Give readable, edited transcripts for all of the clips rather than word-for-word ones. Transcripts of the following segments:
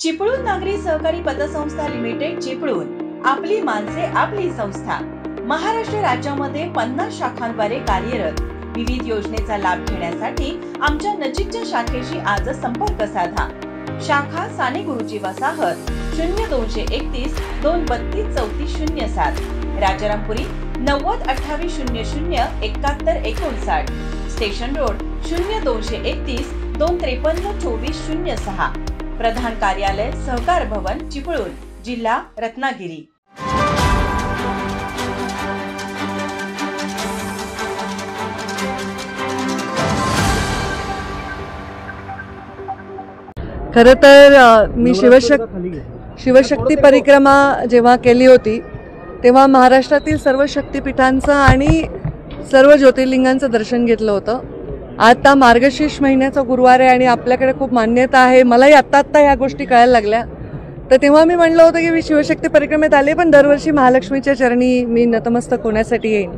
चिपळूण नागरी सहकारी पतसंस्था लिमिटेड चिपळूण, आपली माणसे आपली संस्था। महाराष्ट्र राज्यामध्ये 50 शाखांद्वारे कार्यरत। विविध योजनेचा लाभ घेण्यासाठी आमच्या नजीकच्या शाखेशी आज संपर्क साधा। शाखा साने गुरुजी वसाहत 0231 232 3407, राजारामपुरी 90 28 00 71 59, स्टेशन रोड 0231 253 24 06, प्रधान कार्यालय सहकार भवन चिपळूण, जिल्हा रत्नागिरी। खरं तर मी शिवशक्ती परिक्रमा जेव्हा केली होती तेव्हा महाराष्ट्रातील सर्व शक्तिपीठांचं आणि सर्व ज्योतिर्लिंगांचं दर्शन घेतलं होतं। आता मार्गशीर्ष महिन्याचा गुरुवार आहे आणि आपल्याकडे खूप मान्यता आहे। मलाही आत्ता ह्या गोष्टी कळायला लागल्या, तर तेव्हा मी म्हणलं होतं की मी शिवशक्ती परिक्रमेत आले, पण दरवर्षी महालक्ष्मीच्या चरणी मी नतमस्तक होण्यासाठी येईन।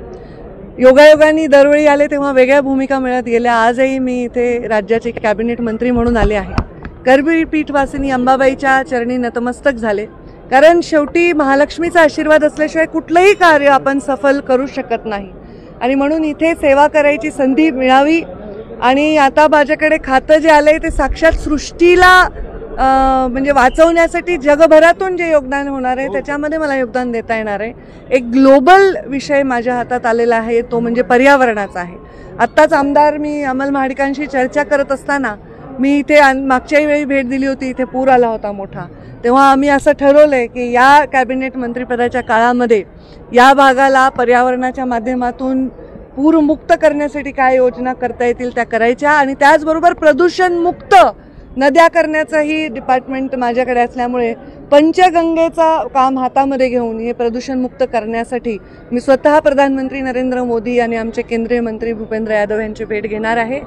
योगायोगाने दरवेळी आले तेव्हा वेगळ्या भूमिका मिळत गेल्या। आजही मी इथे राज्याचे कॅबिनेट मंत्री म्हणून आले आहे। करबी पीठवासिनी अंबाबाईच्या चरणी नतमस्तक झाले, कारण शेवटी महालक्ष्मीचा आशीर्वाद असल्याशिवाय कुठलंही कार्य आपण सफल करू शकत नाही आणि म्हणून इथे सेवा करायची संधी मिळावी। आणि आता माझ्याकडे खातं जे आलंय ते साक्षात सृष्टीला म्हणजे वाचवण्यासाठी जगभरातून जे योगदान होणार आहे त्याच्यामध्ये मला योगदान देता येणार आहे। एक ग्लोबल विषय माझ्या हातात आलेला आहे, तो म्हणजे पर्यावरणाचा आहे। आत्ताच आमदार मी अमल महाडिकांशी चर्चा करत असताना मी इथे मागच्याही वेळी भेट दिली होती, इथे पूर आला होता मोठा, तेव्हा आम्ही असं ठरवलंय की या कॅबिनेट मंत्रिपदाच्या काळामध्ये या भागाला पर्यावरणाच्या माध्यमातून पूरमुक्त करण्यासाठी काय योजना करता येतील त्या करायच्या आणि त्याचबरोबर प्रदूषण मुक्त नद्या करण्याचंही डिपार्टमेंट माझ्याकडे असल्यामुळे पंचगंगेचा काम हातामध्ये घेऊन हे प्रदूषण मुक्त करण्यासाठी मी स्वतः प्रधानमंत्री नरेंद्र मोदी आणि आमचे केंद्रीय मंत्री भूपेंद्र यादव यांची भेट घेणार आहे।